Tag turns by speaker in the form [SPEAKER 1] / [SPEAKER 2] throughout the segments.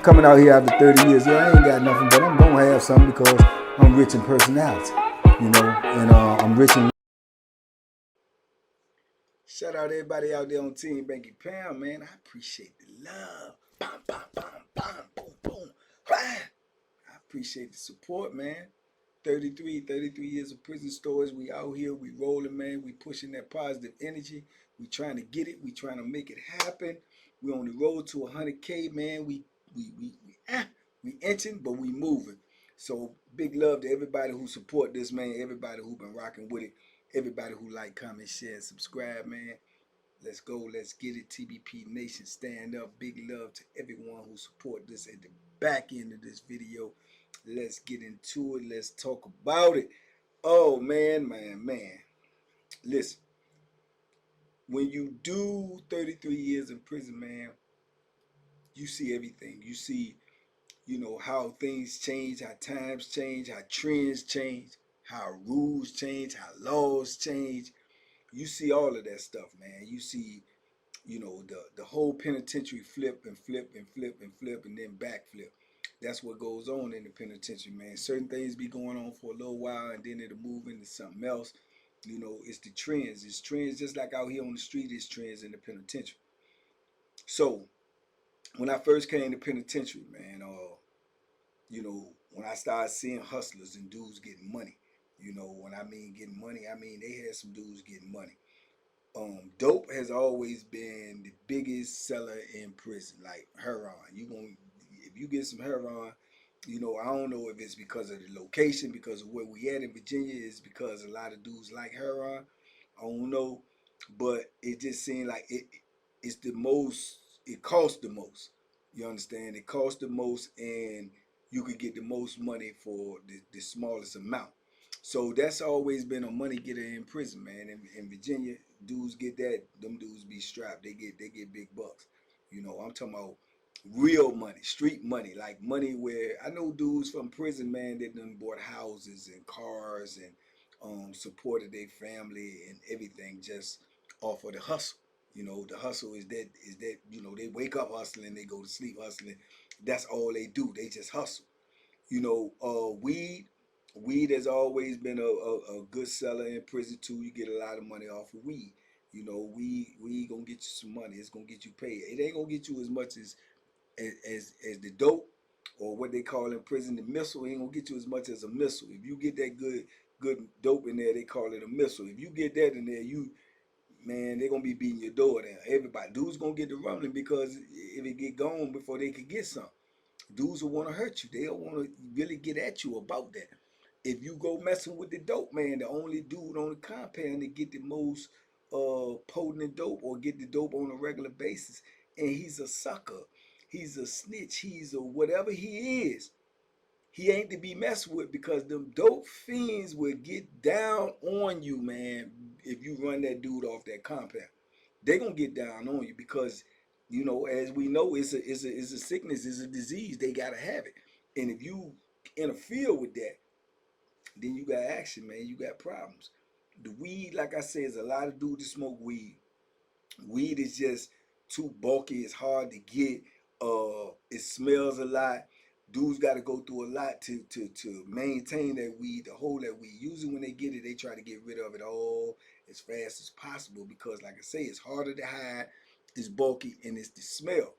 [SPEAKER 1] coming out here after 30 years. Yeah, I ain't got nothing, but I'm gonna have something because I'm rich in personality, you know, and I'm rich in. Shout out to everybody out there on Team Banky Pound, man. I appreciate the love. Bam, bam, bam, bam, boom, boom. I appreciate the support, man. 33 years of prison stories. We out here, we rolling, man. We pushing that positive energy. We trying to get it. We trying to make it happen. We on the road to 100K, man. We inching, but we moving. So big love to everybody who support this, man. Everybody who been rocking with it. Everybody who like, comment, share, subscribe, man. Let's go. Let's get it. TBP Nation, stand up. Big love to everyone who support this at the back end of this video. Let's get into it. Let's talk about it. Oh, man. Listen, when you do 33 years in prison, man, you see everything. You see, you know, how things change, how times change, how trends change, how rules change, how laws change. You see all of that stuff, man. You see, you know, the whole penitentiary flip and flip and flip and flip and then backflip. That's what goes on in the penitentiary, man. Certain things be going on for a little while and then it'll move into something else. You know, it's the trends. It's trends just like out here on the street, it's trends in the penitentiary. So when I first came to penitentiary, man, you know, when I started seeing hustlers and dudes getting money, you know, when I mean getting money, I mean they had some dudes getting money. Dope has always been the biggest seller in prison, like heroin. If you get some heroin, you know, I don't know if it's because of the location, because of where we at in Virginia, is because a lot of dudes like heroin. I don't know, but it just seemed like it's the most. It costs the most. You understand? It costs the most, and you could get the most money for the smallest amount. So that's always been a money getter in prison, man. In Virginia, dudes get that. Them dudes be strapped. They get big bucks. You know, I'm talking about real money, street money, like money where I know dudes from prison, man, that done bought houses and cars and supported their family and everything just off of the hustle. You know, the hustle is that you know they wake up hustling, they go to sleep hustling. That's all they do. They just hustle. You know, weed has always been a good seller in prison too. You get a lot of money off of weed. You know, weed gonna get you some money. It's gonna get you paid. It ain't gonna get you as much as the dope, or what they call in prison the missile. It ain't gonna get you as much as a missile. If you get that good dope in there, they call it a missile. If you get that in there, you man, they're gonna be beating your door down. Everybody, dudes gonna get the rumbling because if it get gone before they could get some. Dudes will want to hurt you. They don't want to really get at you about that. If you go messing with the dope, man, the only dude on the compound that get the most potent dope or get the dope on a regular basis, and he's a sucker, he's a snitch, he's a whatever he is. He ain't to be messed with because them dope fiends will get down on you, man. If you run that dude off that compound, they gonna get down on you because you know, as we know, it's a sickness, it's a disease. They gotta have it, and if you interfere with that, then you got action, man. You got problems. The weed, like I said, is a lot of dudes that smoke weed. Weed is just too bulky. It's hard to get. It smells a lot. Dudes got to go through a lot to maintain that weed, to hold that weed. Usually when they get it, they try to get rid of it all as fast as possible because, like I say, it's harder to hide. It's bulky and it's the smell.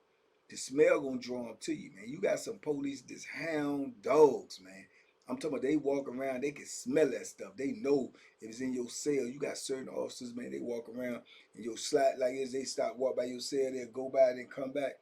[SPEAKER 1] The smell gonna draw them to you, man. You got some police that's hound dogs, man. I'm talking about they walk around, they can smell that stuff. They know if it's in your cell. You got certain officers, man, they walk around and your slide like this, they stop, walk by your cell, they'll go by it and come back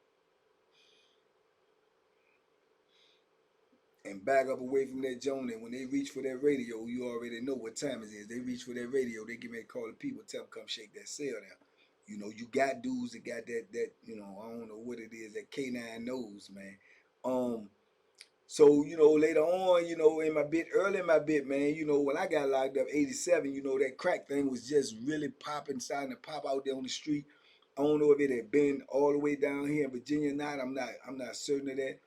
[SPEAKER 1] and back up away from that joint. And when they reach for that radio, you already know what time it is. They reach for that radio, they get ready to call the people, tell them come shake that cell down. You know, you got dudes that got that, you know, I don't know what it is, that canine nose, man. So, you know, later on, you know, early in my bit, man, you know, when I got locked up, 87, you know, that crack thing was just really popping, starting to pop out there on the street. I don't know if it had been all the way down here in Virginia or not. I'm not certain of that.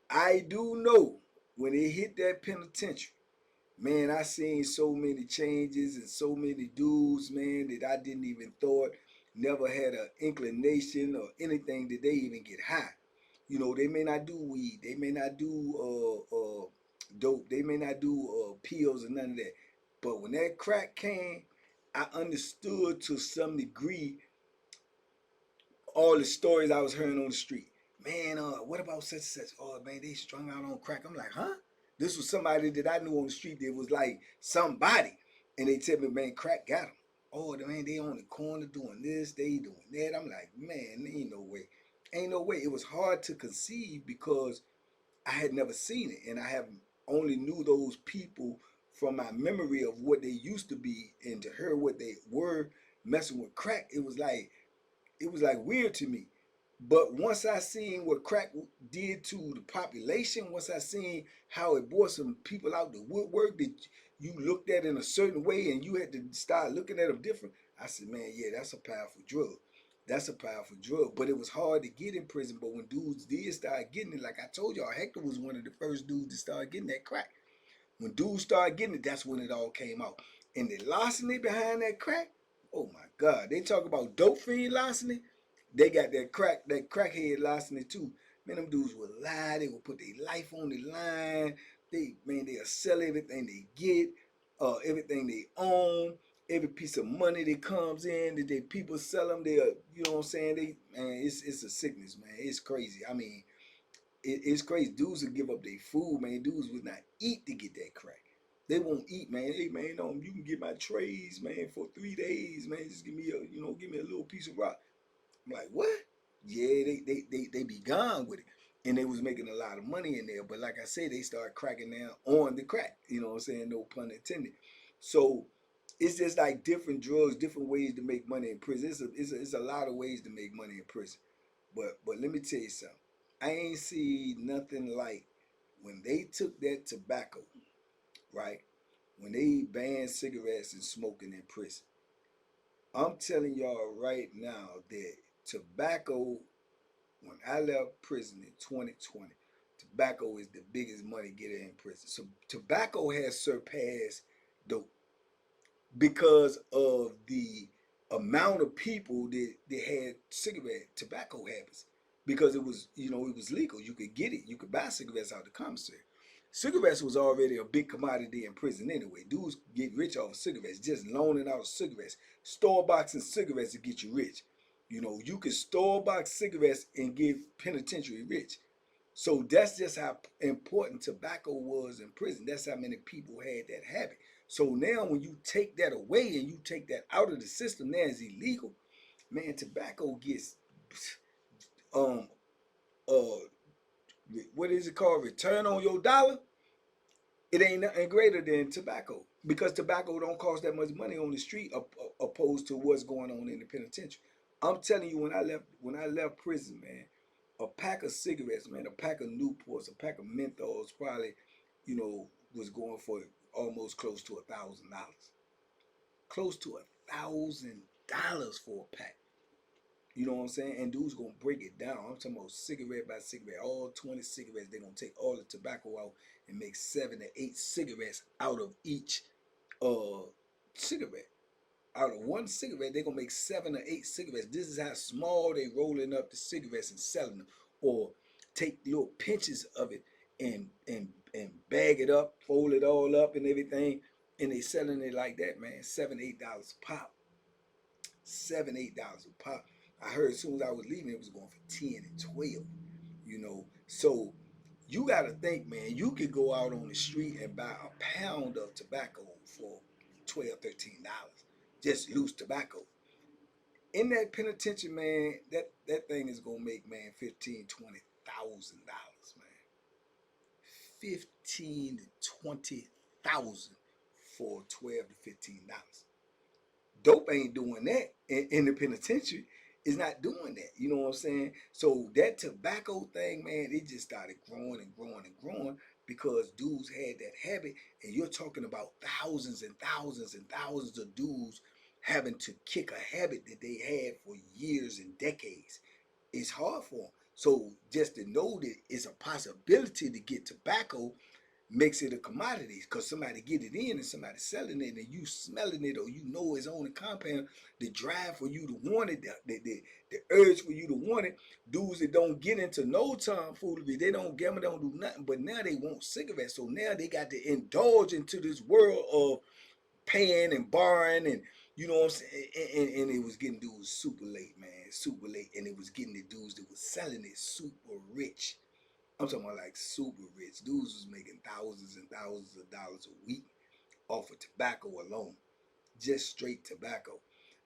[SPEAKER 1] I do know when it hit that penitentiary, man, I seen so many changes and so many dudes, man, that I didn't even thought, never had an inclination or anything that they even get high. You know, they may not do weed, they may not do dope, they may not do pills or none of that. But when that crack came, I understood to some degree all the stories I was hearing on the street. Man, what about such and such? Oh man, they strung out on crack. I'm like, huh? This was somebody that I knew on the street that was like somebody. And they tell me, man, crack got them. Oh man, they on the corner doing this, they doing that. I'm like, man, ain't no way. Ain't no way. It was hard to conceive because I had never seen it. And I have only knew those people from my memory of what they used to be, and to hear what they were messing with crack, it was like weird to me. But once I seen what crack did to the population, once I seen how it brought some people out the woodwork that you looked at in a certain way and you had to start looking at them different, I said, man, yeah, that's a powerful drug. That's a powerful drug. But it was hard to get in prison. But when dudes did start getting it, like I told y'all, Hector was one of the first dudes to start getting that crack. When dudes started getting it, that's when it all came out. And the larceny behind that crack, oh my God. They talk about dope fiend larceny. They got that crackhead larceny too. Man, them dudes will lie. They will put their life on the line. They'll sell everything they get, everything they own, every piece of money that comes in that they people sell them. You know what I'm saying? It's a sickness, man. It's crazy. I mean, it's crazy. Dudes will give up their food, man. Dudes would not eat to get that crack. They won't eat, man. Hey, man, you can get my trays, man, for 3 days, man. Just give me a little piece of rock. I'm like, what? Yeah, they be gone with it. And they was making a lot of money in there. But like I said, they started cracking down on the crack. You know what I'm saying? No pun intended. So it's just like different drugs, different ways to make money in prison. It's a lot of ways to make money in prison. But let me tell you something. I ain't see nothing like when they took that tobacco, right? When they banned cigarettes and smoking in prison. I'm telling y'all right now that tobacco, when I left prison in 2020, tobacco is the biggest money getter in prison. So tobacco has surpassed dope because of the amount of people that had cigarette tobacco habits, because it was legal. You could get it. You could buy cigarettes out of the commissary. Cigarettes was already a big commodity in prison anyway. Dudes get rich off of cigarettes, just loaning out cigarettes. Store boxing cigarettes to get you rich. You could store box cigarettes and get penitentiary rich. So that's just how important tobacco was in prison. That's how many people had that habit. So now when you take that away and you take that out of the system, now it's illegal. Man, tobacco gets um uh what is it called? Return on your dollar. It ain't nothing greater than tobacco, because tobacco don't cost that much money on the street opposed to what's going on in the penitentiary. I'm telling you, when I left prison, man, a pack of cigarettes, man, a pack of Newports, a pack of menthols probably, was going for almost close to $1,000. Close to $1,000 for a pack. You know what I'm saying? And dudes gonna break it down. I'm talking about cigarette by cigarette. All 20 cigarettes, they're gonna take all the tobacco out and make 7 to 8 cigarettes out of each cigarette. Out of one cigarette, they're gonna make 7 or 8 cigarettes. This is how small they rolling up the cigarettes and selling them. Or take little pinches of it and bag it up, fold it all up and everything, and they selling it like that, man. $7, $8 a pop. $7, $8 a pop. I heard as soon as I was leaving, it was going for 10 and 12. So you got to think, man. You could go out on the street and buy a pound of tobacco for $12, $13, just loose tobacco. In that penitentiary, man, that thing is gonna make, man, $15,000, $20,000, man. 15 to 20,000 for 12 to $15. Dope ain't doing that in the penitentiary. Is not doing that. You know what I'm saying? So that tobacco thing, man, it just started growing and growing and growing because dudes had that habit. And you're talking about thousands and thousands and thousands of dudes having to kick a habit that they had for years and decades. It's hard for them. So just to know that it's a possibility to get tobacco, makes it a commodity because somebody get it in and somebody selling it and you smelling it or you know it's on the compound. The drive for you to want it, the urge for you to want it. Dudes that don't get into no tomfoolery, they don't gamble, don't do nothing, but now they want cigarettes. So now they got to indulge into this world of paying and borrowing and you know what I'm saying? And it was getting dudes super late, man, super late, and it was getting the dudes that was selling it super rich. I'm talking about like super rich. Dudes was making thousands and thousands of dollars a week off of tobacco alone. Just straight tobacco.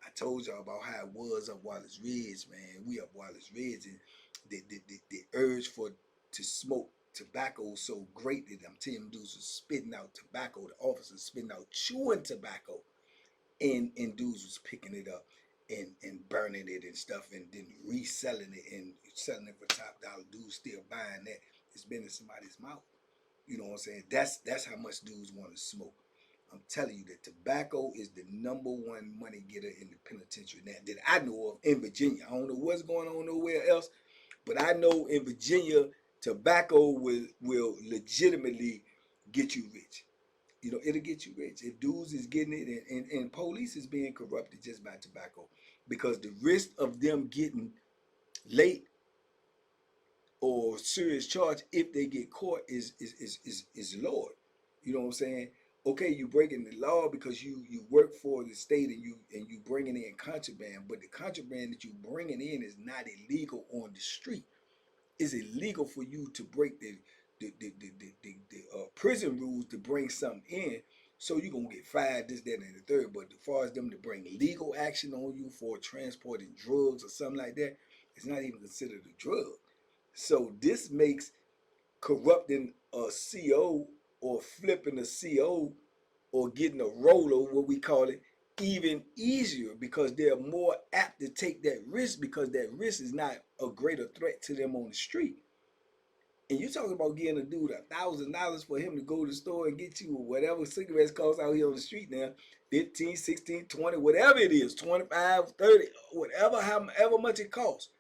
[SPEAKER 1] I told y'all about how it was up Wallace Ridge, man. We up Wallace Ridge and the urge for to smoke tobacco was so great that I'm telling you dudes was spitting out tobacco. The officers spitting out chewing tobacco. And dudes was picking it up and burning it and stuff and then reselling it and selling it for top dollar. Dudes still buying that. It's been in somebody's mouth. You know what I'm saying? That's how much dudes want to smoke. I'm telling you that tobacco is the #1 money getter in the penitentiary now that I know of in Virginia. I don't know what's going on nowhere else, but I know in Virginia tobacco will legitimately get you rich. You know, it'll get you rich. If dudes is getting it and police is being corrupted just by tobacco because the risk of them getting late or serious charge if they get caught is lower. You know what I'm saying? Okay, you breaking the law because you work for the state and you bringing in contraband, but the contraband that you bringing in is not illegal on the street. It's illegal for you to break the prison rules to bring something in. So you're gonna get fired, this, that, and the third. But as far as them to bring legal action on you for transporting drugs or something like that, it's not even considered a drug. So this makes corrupting a CO or flipping a CO or getting a roller, what we call it, even easier because they're more apt to take that risk because that risk is not a greater threat to them on the street. And you talking about getting a dude $1,000 for him to go to the store and get you whatever cigarettes cost out here on the street now, 15, 16, 20, whatever it is, 25, 30, whatever, however much it costs.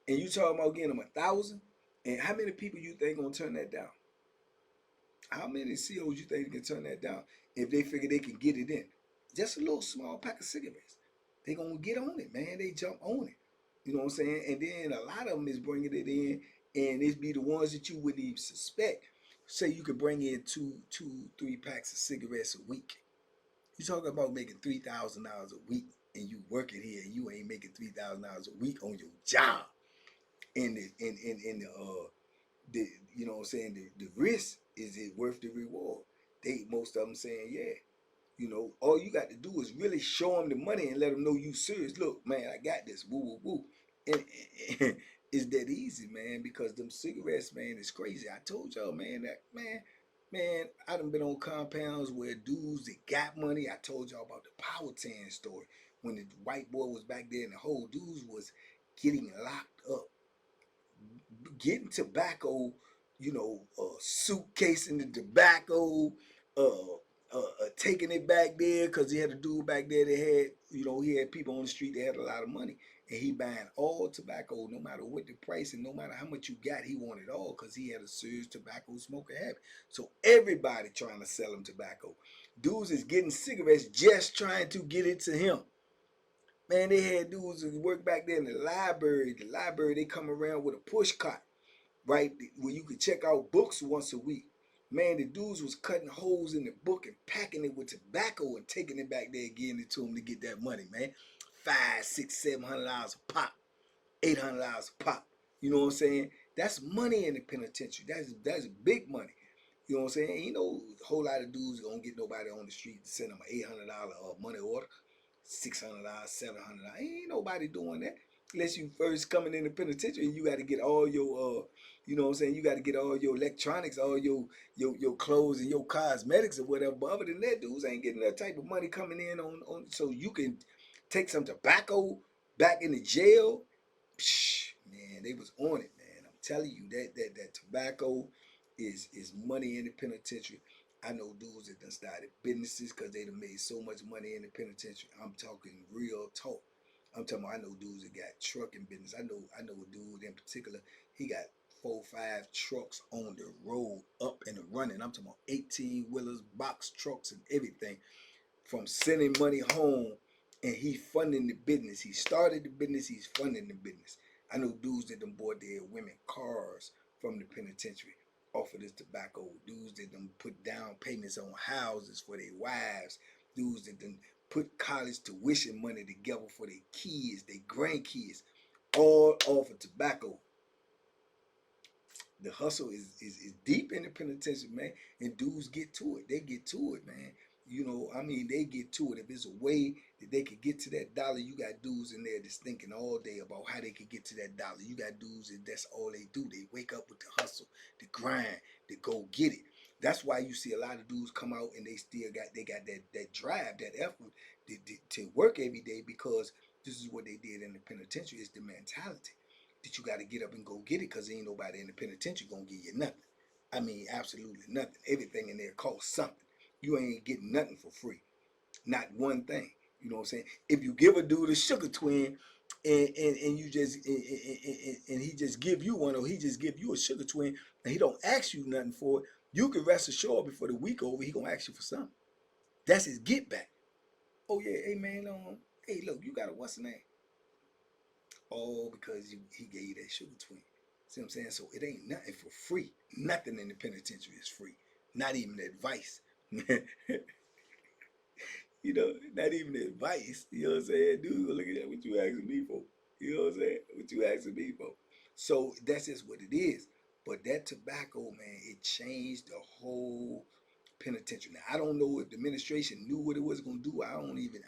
[SPEAKER 1] And you talking about getting them 1,000? And how many people you think gonna turn that down? How many COs you think can turn that down if they figure they can get it in? Just a little small pack of cigarettes. They gonna get on it, man. They jump on it. You know what I'm saying? And then a lot of them is bringing it in, and it be the ones that you wouldn't even suspect. Say you could bring in two, 3 packs of cigarettes a week. You talking about making $3,000 a week, and you working here, and you ain't making $3,000 a week on your job. And the you know what I'm saying, the risk, is it worth the reward? They most of them saying yeah. You know, all you got to do is really show them the money and let them know you serious. Look, man, I got this. Woo, woo, woo. And it's that easy, man, because them cigarettes, man, is crazy. I told y'all, man, that, man, I done been on compounds where dudes that got money. I told y'all about the Power 10 story when the white boy was back there and the whole dudes was getting locked up, getting tobacco, you know, suitcase in the tobacco, taking it back there because he had a dude back there that had, you know, he had people on the street that had a lot of money. And he buying all tobacco, no matter what the price and no matter how much you got, he wanted all because he had a serious tobacco smoker habit. So everybody trying to sell him tobacco. Dudes is getting cigarettes just trying to get it to him. Man, they had dudes that work back there in the library. The library, they come around with a push cart, right? Where you could check out books once a week. Man, the dudes was cutting holes in the book and packing it with tobacco and taking it back there and giving it to them to get that money, man. $500, $600, $700 a pop, $800 a pop. You know what I'm saying? That's money in the penitentiary. That's big money. You know what I'm saying? Ain't no whole lot of dudes gonna get nobody on the street to send them an $800 money order, $600, $700. Ain't nobody doing that unless you first coming in the penitentiary and you got to get all your you know what I'm saying, you got to get all your electronics, all your clothes and your cosmetics or whatever. But other than that, dudes ain't getting that type of money coming in on so you can take some tobacco back in the jail. Psh, man, they was on it, man. I'm telling you that tobacco is money in the penitentiary. I know dudes that done started businesses because they done made so much money in the penitentiary. I'm talking real talk. I'm talking about, I know dudes that got trucking business. I know a dude in particular, he got 4, 5 trucks on the road up and running. I'm talking about 18-wheelers, box trucks, and everything. From sending money home, and he funding the business. He started the business. He's funding the business. I know dudes that done bought their women cars from the penitentiary off of this tobacco. Dudes that done put down payments on houses for their wives. Dudes that done put college tuition money together for their kids, their grandkids, all off of tobacco. The hustle is deep in the penitentiary, man. And dudes get to it. They get to it, man. You know, I mean, they get to it. If there's a way that they could get to that dollar, you got dudes in there that's thinking all day about how they could get to that dollar. You got dudes that's all they do. They wake up with the hustle, the grind, to go get it. That's why you see a lot of dudes come out and they still got that drive, that effort to work every day, because this is what they did in the penitentiary. It's the mentality that you got to get up and go get it, because ain't nobody in the penitentiary gonna give you nothing. I mean, absolutely nothing. Everything in there costs something. You ain't getting nothing for free. Not one thing. You know what I'm saying? If you give a dude a sugar twin and you just and he just give you one, or he just give you a sugar twin and he don't ask you nothing for it, you can rest assured before the week over, he gonna ask you for something. That's his get back. Oh yeah, hey man, hey look, you got a what's the name? All because he gave you that sugar twin. See what I'm saying? So it ain't nothing for free. Nothing in the penitentiary is free. Not even advice. You know, not even advice. You know what I'm saying? Dude, look at that. What you asking me for? You know what I'm saying? What you asking me for? So that's just what it is. But that tobacco, man, it changed the whole penitentiary. Now I don't know if the administration knew what it was gonna do. I don't even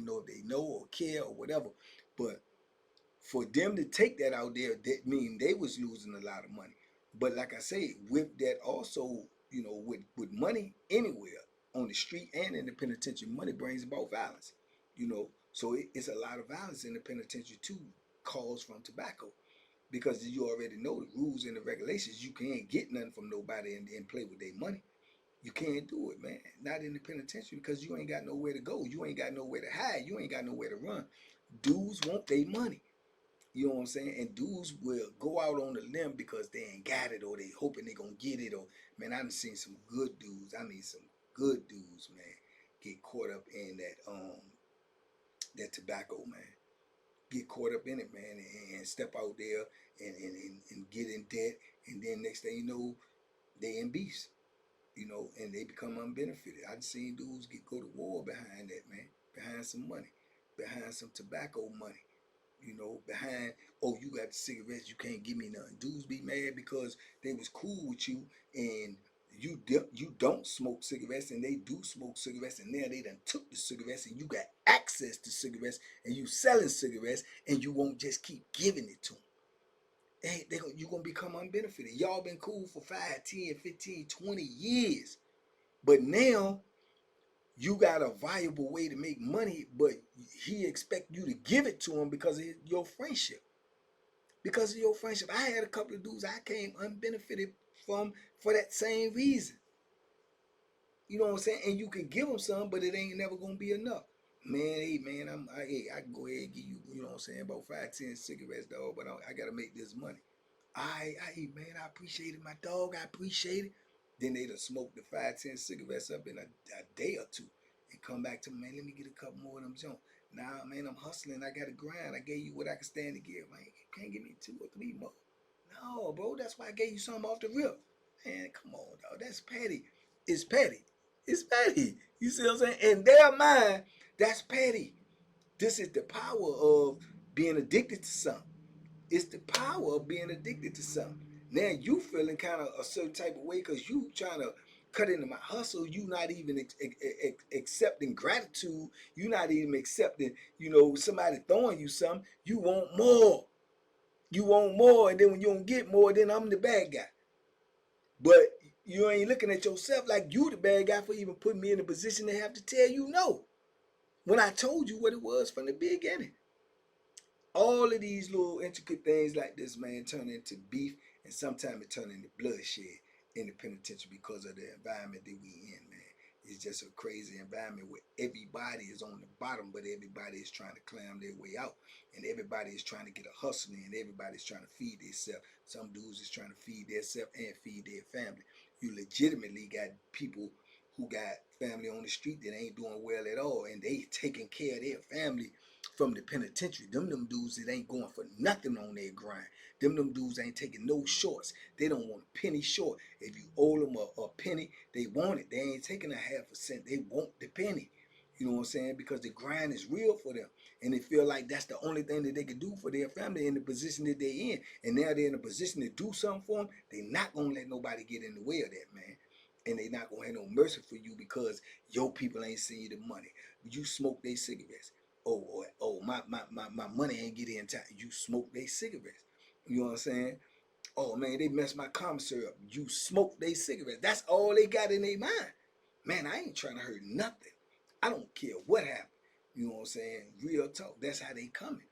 [SPEAKER 1] know if they know or care or whatever. But for them to take that out there, that mean they was losing a lot of money. But like I say, with that also, you know, with money anywhere on the street and in the penitentiary, money brings about violence. You know, so it's a lot of violence in the penitentiary too, caused from tobacco. Because you already know the rules and the regulations. You can't get nothing from nobody and play with their money. You can't do it, man. Not in the penitentiary, because you ain't got nowhere to go. You ain't got nowhere to hide. You ain't got nowhere to run. Dudes want their money. You know what I'm saying? And dudes will go out on the limb because they ain't got it, or they hoping they gonna get it. Or man, I done seen some good dudes. I mean some good dudes, man, get caught up in that tobacco, man. Get caught up in it, man, and step out there and get in debt, and then next thing you know, they in beefs. You know, and they become unbenefited. I've seen dudes go to war behind that, man, behind some money, behind some tobacco money. You know, behind, oh, you got the cigarettes, you can't give me nothing. Dudes be mad because they was cool with you, and you don't smoke cigarettes, and they do smoke cigarettes, and now they done took the cigarettes, and you got access to cigarettes, and you selling cigarettes, and you won't just keep giving it to them. You gonna become unbenefited. Y'all been cool for 5, 10, 15, 20 years, but now you got a viable way to make money, but he expect you to give it to him because of your friendship. Because of your friendship. I had a couple of dudes I came unbenefited from for that same reason. You know what I'm saying? And you can give them some, but it ain't never gonna be enough. Man, hey man, I can go ahead and give you, you know what I'm saying, about 5, 10 cigarettes, dog, but I gotta make this money. Man, I appreciate it, my dog. I appreciate it. Then they done smoke the 5, 10 cigarettes up in a day or two and come back to me, man, let me get a couple more of them junk. Nah, man, I'm hustling. I got to grind. I gave you what I can stand to give, man. You can't give me 2 or 3 more. No, bro, that's why I gave you something off the rip. Man, come on, dog. That's petty. It's petty. It's petty. You see what I'm saying? In their mind, that's petty. This is the power of being addicted to something. It's the power of being addicted to something. Now you feeling kind of a certain type of way because you trying to cut into my hustle. You not even accepting gratitude. You not even accepting, you know, somebody throwing you something. You want more. You want more, and then when you don't get more, then I'm the bad guy. But you ain't looking at yourself like you the bad guy for even putting me in a position to have to tell you no. When I told you what it was from the beginning. All of these little intricate things like this, man, turn into beef, and sometimes it turn into bloodshed in the penitentiary because of the environment that we in, man. It's just a crazy environment where everybody is on the bottom, but everybody is trying to climb their way out, and everybody is trying to get a hustle, and everybody's trying to feed themselves. Some dudes is trying to feed themselves and feed their family. You legitimately got people who got family on the street that ain't doing well at all, and they taking care of their family from the penitentiary. Them dudes that ain't going for nothing on their grind. Them dudes ain't taking no shorts. They don't want a penny short. If you owe them a penny, they want it. They ain't taking a half a cent. They want the penny. You know what I'm saying? Because the grind is real for them. And they feel like that's the only thing that they can do for their family in the position that they're in. And now they're in a position to do something for them. They're not going to let nobody get in the way of that, man. And they not going to have no mercy for you because your people ain't send you the money. You smoke their cigarettes. My money ain't get in time. You smoke their cigarettes. You know what I'm saying? Oh man, they messed my commissary up. You smoke their cigarettes. That's all they got in their mind. Man, I ain't trying to hurt nothing. I don't care what happened. You know what I'm saying? Real talk. That's how they coming.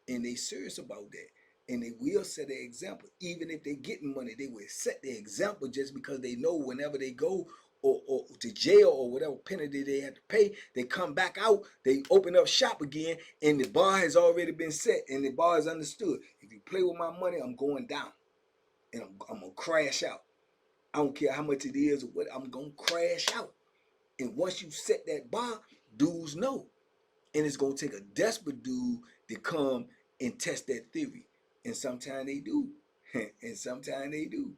[SPEAKER 1] And they serious about that. And they will set an example. Even if they getting money, they will set the example just because they know whenever they go or to jail or whatever penalty they have to pay, they come back out, they open up shop again, and the bar has already been set and the bar is understood. If you play with my money, I'm going down. And I'm going to crash out. I don't care how much it is or what, I'm going to crash out. And once you set that bar, dudes know. And it's going to take a desperate dude to come and test that theory. And sometimes they do. And sometimes they do.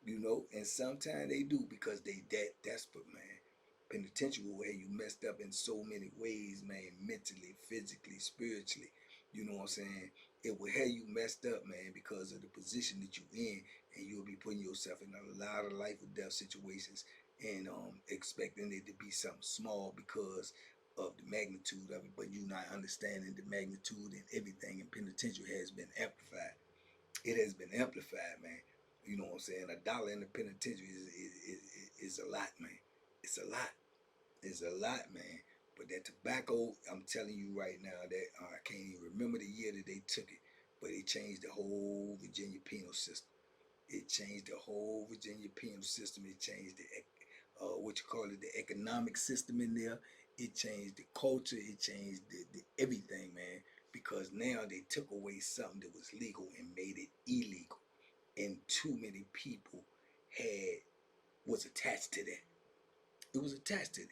[SPEAKER 1] You know, and sometimes they do because they that desperate, man. Penitentiary will have you messed up in so many ways, man. Mentally, physically, spiritually. You know what I'm saying? It will have you messed up, man, because of the position that you're in, and you'll be putting yourself in a lot of life or death situations and expecting it to be something small because of the magnitude of it, but you not understanding the magnitude and everything in penitentiary has been amplified. It has been amplified, man. You know what I'm saying? $1 in the penitentiary is a lot, man. It's a lot. It's a lot, man. But that tobacco, I'm telling you right now that I can't even remember the year that they took it, but it changed the whole Virginia penal system. It changed the whole Virginia penal system. It changed the the economic system in there. It changed the culture. It changed the everything, man. Because now they took away something that was legal and made it illegal, and too many people had was attached to that. It was attached to it.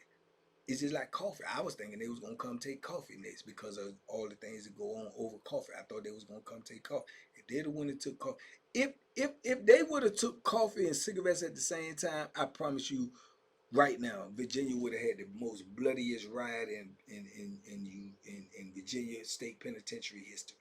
[SPEAKER 1] It's just like coffee. I was thinking they was gonna come take coffee next because of all the things that go on over coffee. I thought they was gonna come take coffee. If they're the one that took coffee, if they would have took coffee and cigarettes at the same time, I promise you, right now, Virginia would have had the most bloodiest riot in Virginia State Penitentiary history.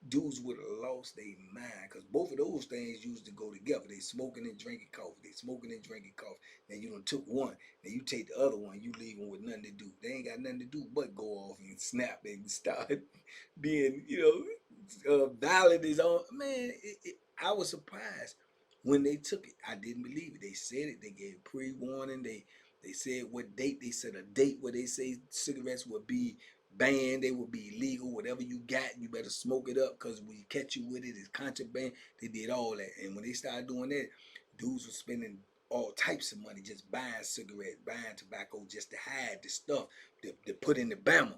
[SPEAKER 1] Dudes would have lost their mind because both of those things used to go together. They smoking and drinking coffee. They smoking and drinking coffee. Then you done took one. Then you take the other one. You leave them with nothing to do. They ain't got nothing to do but go off and snap and start being, violent is on. Man, I was surprised when they took it. I didn't believe it. They said it. They gave pre-warning. They said what date. They said a date where they say cigarettes would be banned, they will be illegal. Whatever you got, you better smoke it up because we catch you with it, it's contraband. They did all that. And when they started doing that, dudes were spending all types of money just buying cigarettes, buying tobacco just to hide the stuff to put in the Bama.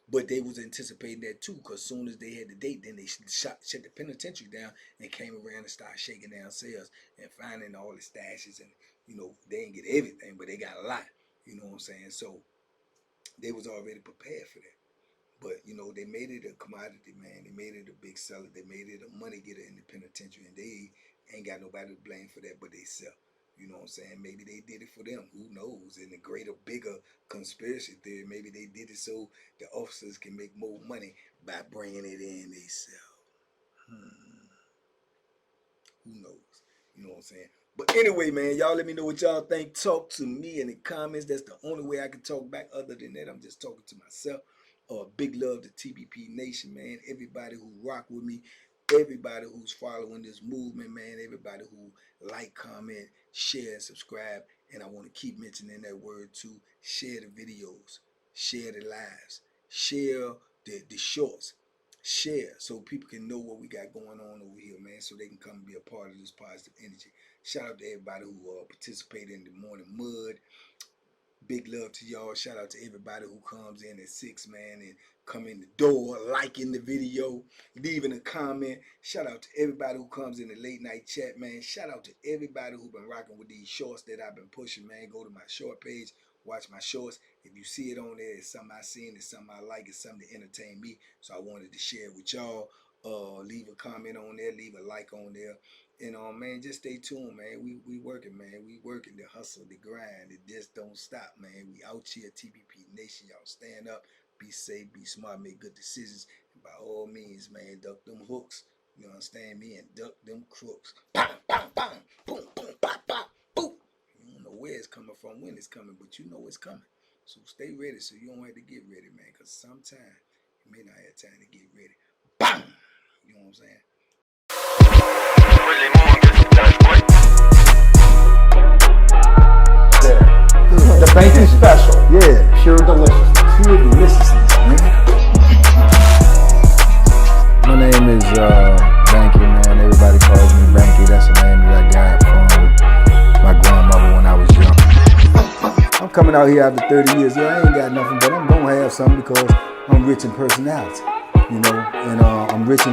[SPEAKER 1] But they was anticipating that too, because as soon as they had the date, then they shut the penitentiary down and came around and started shaking down cells and finding all the stashes. And, they didn't get everything, but they got a lot. You know what I'm saying? So they was already prepared for that. But they made it a commodity, man. They made it a big seller. They made it a money getter in the penitentiary, and they ain't got nobody to blame for that but they self. You know what I'm saying? Maybe they did it for them. Who knows? In the greater, bigger conspiracy theory, maybe they did it so the officers can make more money by bringing it in themselves. Who knows? You know what I'm saying? But anyway, man, y'all let me know what y'all think. Talk to me in the comments. That's the only way I can talk back. Other than that, I'm just talking to myself. Big love to TBP Nation, man. Everybody who rock with me. Everybody who's following this movement, man. Everybody who like, comment, share, and subscribe. And I want to keep mentioning that word too. Share the videos. Share the lives. Share the shorts. Share so people can know what we got going on over here, man, so they can come and be a part of this positive energy. Shout out to everybody who participated in the morning mud, Big love to y'all. Shout out to everybody who comes in at 6, man, and come in the door, liking the video, leaving a comment. Shout out to everybody who comes in the late night chat, man. Shout out to everybody who been rocking with these shorts that I've been pushing, man. Go to my short page, watch my shorts. If you see it on there, it's something I seen, it's something I like, it's something to entertain me. So I wanted to share it with y'all. Leave a comment on there, leave a like on there. And man, just stay tuned, man. We working, man. We working the hustle, the grind. It just don't stop, man. We out here, TBP Nation. Y'all stand up, be safe, be smart, make good decisions. And by all means, man, duck them hooks. You understand me? And duck them crooks. Bang, bang, bang, boom, boom, pop, pop, boom. You don't know where it's coming from, when it's coming, but you know it's coming. So stay ready, so you don't have to get ready, man. Cause sometimes you may not have time to get ready. Bang! You know what I'm saying?
[SPEAKER 2] The banky special.
[SPEAKER 1] Yeah.
[SPEAKER 2] Pure deliciousness.
[SPEAKER 1] Pure deliciousness, man.
[SPEAKER 3] My name is Banky, man. Everybody calls me Banky. That's the name that I got from my grandmother when I was young.
[SPEAKER 1] I'm coming out here after 30 years. Yeah, I ain't got nothing, but I'm gonna have something because I'm rich in personality, you know, and I'm rich in